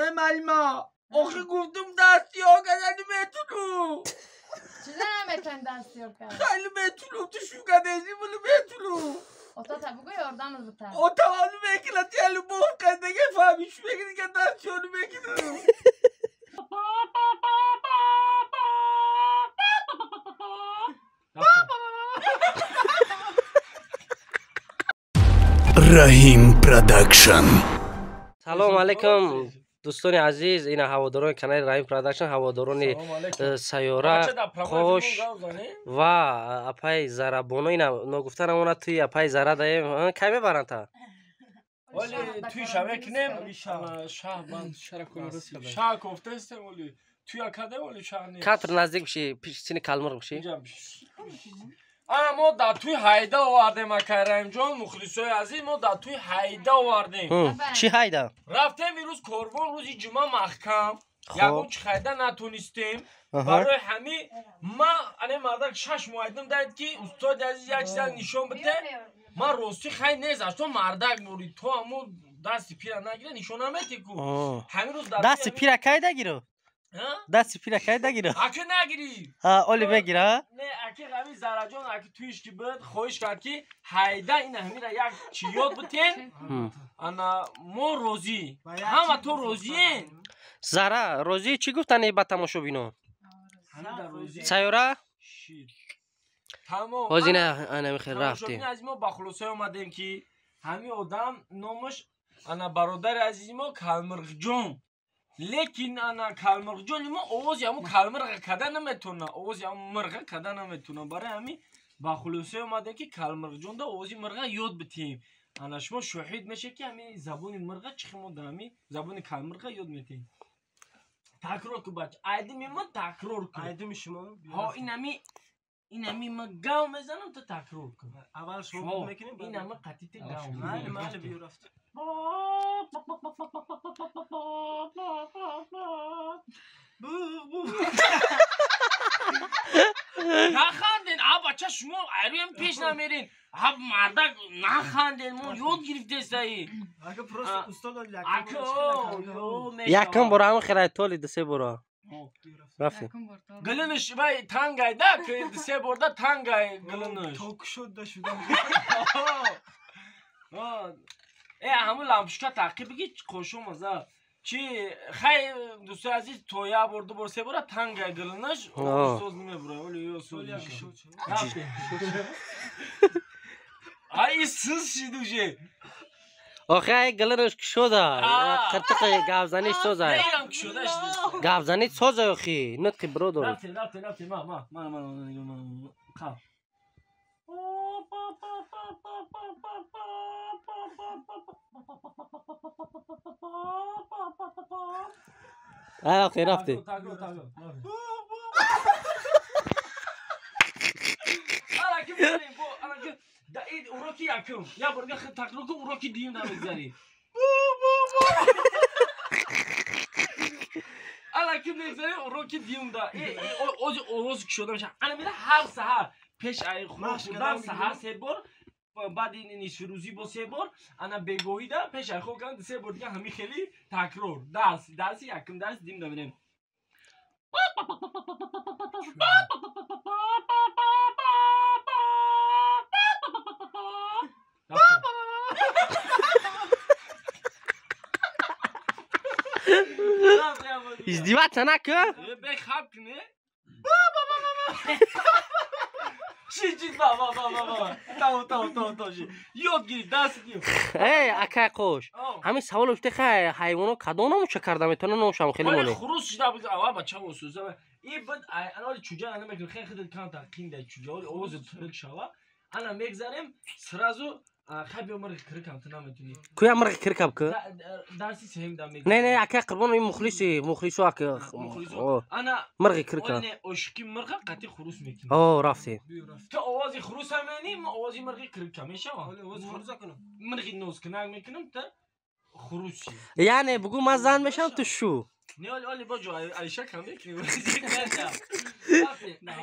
Emelma. آخه گفتم دستی ها کردن میتونو چیزا نمیتونیم دستی ها کرد خیلی میتونو تو شو کردنی بلو میتونو اتا تا بگو یاردم بتر اتا هانو میکنه تیلو بوف کرد دیگه فهمیش بگه دیگه دستی هانو میکنه رحیم پروداکشن. سلام علیکم دوستان عزیز، این هواداران کانال رحیم پروداکشن، هواداران سیاره خوش و اپای زربانو. اینا نگفتن امونه توی اپای زره دایم کمی برن تا ولی توی شبه کنیم شاه کفته هستیم ولی توی اکاده ولی شاه نیست کتر نزدیک بشی پیش سین کلمر بشی. ما در توی هایده آوردیم اکرم جان مخلصای عزیز، ما در توی هایده آوردیم. چی هایده؟ رفتیم امروز قربان روزی جمعه محکم یکم چی خیده نتونستیم برای همین ما انه مردک 6 موعدم داد که استاد عزیز یک چیز نشون بده. ما راستی خیلی نیست تو مردک موری تو همون دستی پیره نگیره نشون هم میتی کو همین روز دستی پیره کی دگیرو؟ دستی پیره کی دگیرو؟ اکه نگیری اولی بگیره؟ نه اکه همین زرجان اکه تویش که بود خویش کرد که هایده این همین را یک چی یاد بتین انا ما روزی همه تو روزیین زره روزی چی گفتن با تماشا بینو؟ سیاره؟ تمام بازی نه انا میخیر رفتیم از ما با خلاصه اومدیم که همین آدم نامش انا برادر عزیز ما کلمرغ جون، لیکن انا کلمرغ جون ما آواز همون کلمرغ کدن نمیتونه، آواز همون مرغ کدن نمیتونه. برای همین با خلاصه اومدیم که کلمرغ جون دا آوازی مرغ یاد بتیم. انا شما شاهد میشه که همین زبون مرغ چی ما همین زبون کلمرغ یاد میتیم. تکرار کو بچه ایده میمون تکرار کو ایده میشما ها این همی ما گاو میزنم تو تکرار کن. اول شما میکنیم این همه قطیت گاو میزنم من بیو رفت نخندین بچه شما عرویم پیش نمیرین مردک نخندین ما یاد گرفته سایی اگه پروست استاد یکم برو همون خیلی تولی دسته برو رفتیم گلنش بای تنگای ده که سه برده تنگای گلنش توک شد ده شده همون لامپشکا تاقی بگی خوشو مزه چی خیلی دوست عزیز تویا برده بر سه برده تنگای گلنش سوز نمیبره ولی یا سوز میشه ای سوز شدوشه آخه گلنش شده قرطق گابزنی سوزه گابزنی سوزه اخی نتقی برودو رفتی ما خواه اخی رفتی این اوراکی یکم یا برگه خیلی تقریبا که اوراکی دیم نمیگذاری الکی نمیگذاری اوراکی دیم دا اوز که شده میشه انا میره هر سهر پیش ای خوش بودن سهر سه بار بعد این نیش روزی با سه بار انا بگوهی دا پیش ای خوب کردن سه بار دیگه همین خیلی تکرار درسی یکم درس دیم دا بینیم ازدیوات نکه؟ بخواب کنه چی بابا یاد گیری دست گیر ای اکای خوش همین سوال اشته خیلی حیوانو کدو نموشه کرده میتونه نموشم خیلی مونه خروس شده بود اول بچه و سوزه این بود انا چوجه انا میگم خیلی خیلی کانت قینده چوجه ولی اوز ترک شوا انا میگذاریم سرازو خیلی مرغ کرکم تو نمیتونی کویا مرغ کرکم که درسی سهم دام میگم نه اکای قربان این مخلصو اکای انا مرغ کرکم انا اشکی مرغ قطی خروس میکنم رفتی تو آوازی خروس همینی ما آوازی مرغ کرکم میشه آوازی خروس کنم مرغ نوز کنم میکنم تا خروسی یعنی بگو من زن میشم تو شو نه ولی باجو عایشه کم میکنی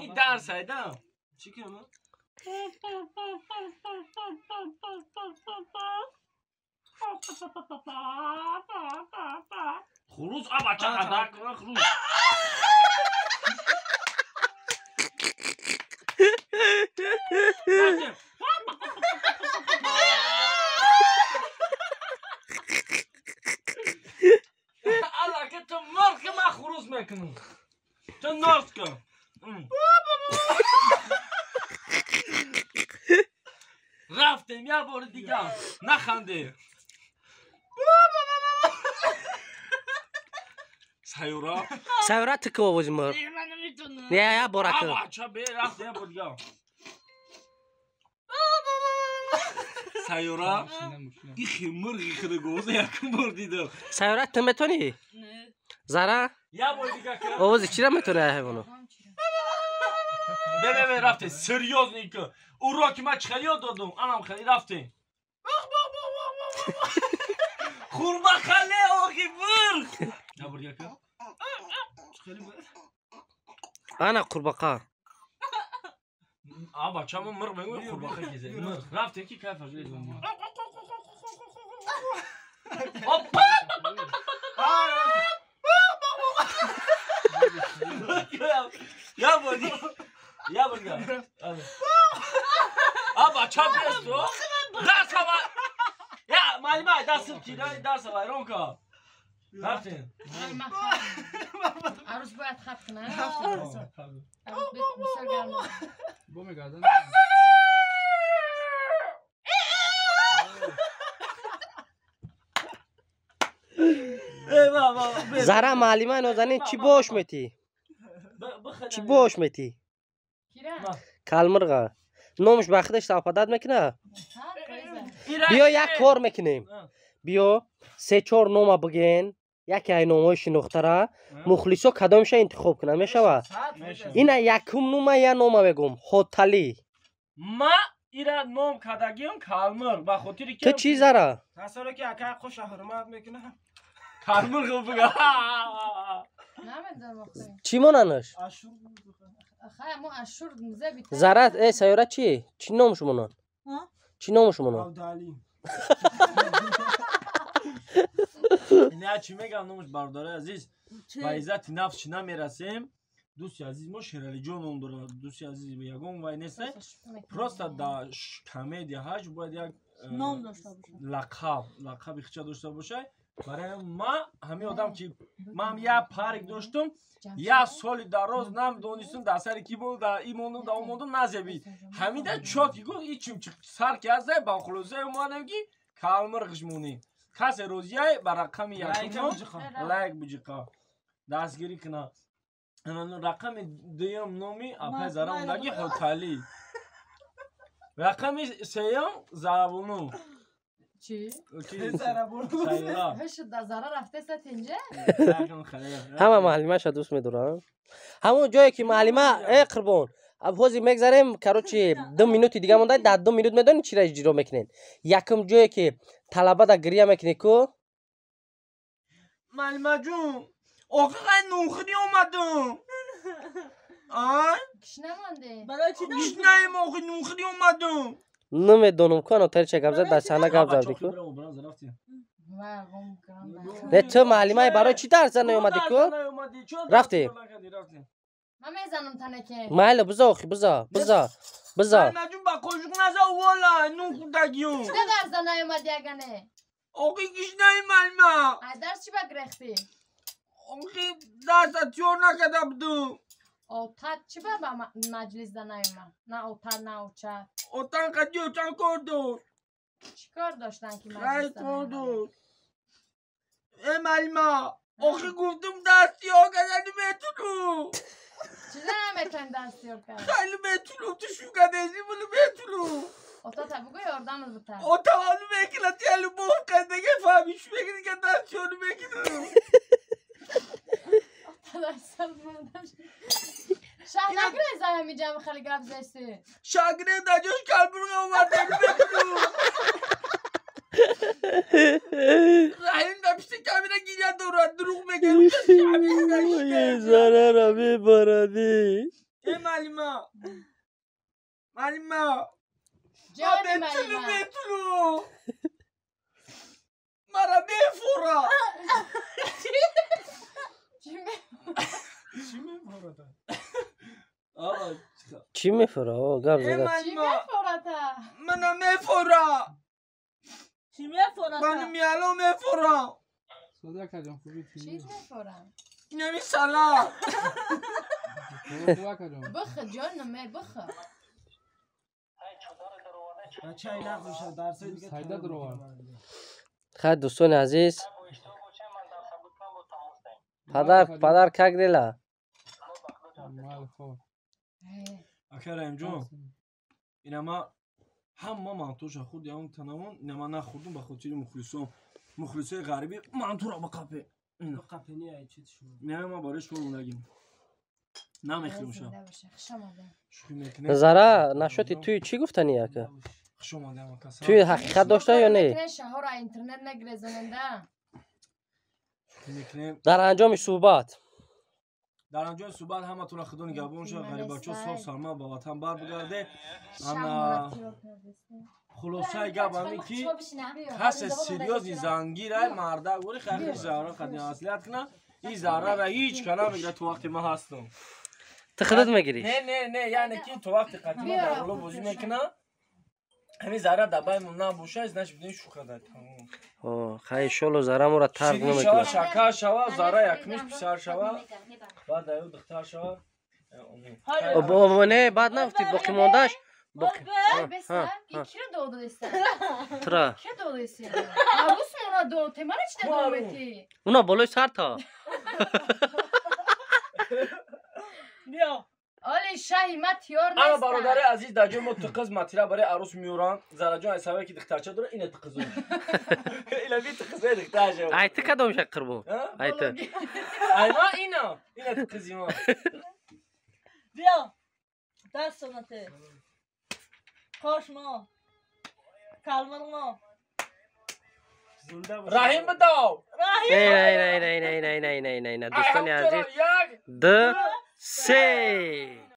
این درس هایدم چی کنم خروز آبا چقدر خروز Allah که تو مر که من خروز میکنم تو ناز کن رفتیم یه بار دیگه نخنده سیورا سیورا تکو آوازی مر یا بارکه آبا چه بی رفت یه بار دیگه سیورا این خیمرگی خیلی گوزه یکم بار دیدم سیورا تو میتونی؟ زارا یه بار دیگه که آوازی چی را میتونه حیوانو؟ به رفته سریوز نیکه او را که من خیلی یاد دادم انم خیلی رفته خوربا خاله آقی بر یه بار دیگه که خیلی بر انا قرباقه آبا چه من مرغ بگوی خوربا خیلی زید مرغ رفته کی کیف از لیزون هاپا یا بودی یا بودی آبا چه بیست تو درس ها یا معلمه دست کی درس ها ایران که رفتین عروس باید خط کنه عروس بسیار گرمه بوم گردن زارا معلمه نازنین چی باش میتی؟ چی باش میتی؟ کیره؟ کالمرغ نامش با خودش تفاوت میکنه؟ ها کویزه بیا یک کار میکنیم بیا 3-4 نام بگین یکی ای نامای شناخته را مخلصا کدامش انتخاب کنه میشوه اینا یکم نام یا نام بگم هتلی ما ایرا نام کدگیم کالمرغ با خاطری که تو چی زارا؟ تصور که اکا خوش حرمت میکنه کالمرغ بگا نمیدونم وقتی چی ماننش؟ اشور خیلی مو اشور مزه بیتر زارا ای سیاره چی؟ چی نامش مونن؟ چی نامش مونن؟ عبدالعلی نه چی میگم نامش برادر عزیز با عزت نفس چی نمیرسیم دوستی عزیز ما شیرالی جون نام داره دوستی عزیز به یگان وای نیست پروستا دا کمدیا هاش باید یک نام داشته باشه لقب اخچه داشته باشه برای ما همین آدم که ما هم یه پارک داشتم یه سال دراز نمیدونستم در سر کی بود در این موندم در اون موندم نزبید همیده چوت که گفت ایچیم سر که از با خلوصه اومدم که کالمرغش مونی کسی روزیه بر رقم یکم لایک بجیقا دستگیری کنه رقم دویم نومی اپای زرا اوندگی هتلی رقم سیم زرابونو چی؟ سیرا هش در زاره رفته ست اینجا؟ همه معلمه شا دوست میدارن همون جایی که معلمه ای قربان ابوزی میگذاریم کروچی 2 مینوت دیگه مونده در 2 مینوت میدونی چی را اجرا میکنین یکم جایی که طلبه دا گریه میکنی کو معلمه جون آقا نوخری اومدم آی کش نمانده برای چی گیش نایم آقا نوخری اومدم نمیدونم کنم تر چه گفت در صحنه گفت زدی کو و غم کنم نه تو معلمه برای چی درس نیومدی کو رفتی من میزنم تنه که مایل بزا بزا معلمه جون با قشق نزا والا نوخدگیون چه درس نیومدی اگنه؟ آقا گیش نایم معلمه ای درس چی بگرختی؟ آقا درس تیور نکده بدو اوتر چی با مجلس ده نیومد؟ نه اوتر نه اوچر اوتن قدی اوتن کردو چی کار داشتن که خیلی مجلس ده نیومد؟ کردو ای معلمه آقا گفتم دستی ها کدن میتونو چیزه نمیتونی دستیار کرد؟ خیلی میتونم تو شو کدنی بلو میتونو اوتا تا بگو یاردم بتر اوتا حالو میکنه تیالو بوف کدنگه فهمیش بگیری که دستی حالو میکنه اوتا دستیار بودم شاه نگره زنم می جمع خیلی گرب زیستی شاگره دجاش کلبرگه اومده میکنو رحیم نمیشه کمیره گیره دوران دروغ میگه زاره را میبردی ای معلمه جانی میتونو ملیمه میتونو مرا بفورا. چی میفورد؟ آقا چی میفره؟ گپ زده. چی میفورده؟ منو میفورا. چی میفورد؟ منو میالو میفورا. صدا کجا خوبی چیز میفورم. نمی سلام. خوبه کجا بخ جانم بخ. بچه ای نقل میشه درسای دیگه سایده درو خیر دوستان عزیز پدر کک دیلا مال خوب اکرم جون اینما همه منتوش خود یا اون تنمون اینما نخوردم به خاطر مخلصای غریبی منتو را بقپه قپنی ای چیز شو نه ما بارش رو نگیم نمیخریم شو زره نشوتی توی چی گفتنی یکه شما دم کسا توی حقیقت داشته یا نه شهر اینترنت نگرزننده. در انجام صحبت در انجام صحبت همه تو را خدون گبون شد غریباچو صبح سالما با وطن بر بگرده اما خلاصه گب همی که کس سریوزی زنگیره مرده گوری خیلی زهره خدنی اصلیت کنه این زهره را هیچ کنه میگره تو وقتی ما هستم تخدت میگیری نه یعنی که تو وقتی قدیما در اولو بازی میکنه همین زهره دبای من نبوشه از نش بدین شوخه داد خیلی شلو زره مو را ترک شیرین نمیکنه شوا شکر شوا زهره یکمیش پسر شوا بعد ایو دختر شوا نه بعد نگفتی باقی موندهش بسر این کی رو دو است؟ ترا کی دو است؟ عروس مرا دو تمام چه دو میتی؟ اونا بالای سر تا بیا آلی شاهی مت یار اما نیست. برادر عزیز در جای متقز ماتیرا برای عروس میوران زهره جان حسابی که دخترچه داره اینه تقزون اینا بی تقزه دخترچه ایت کدوم شکر بو ایت اینا اینه تقزی ما بیا دست نته خوش ما کلمر ما رحیم بداو نه دوستان عزیز 2 3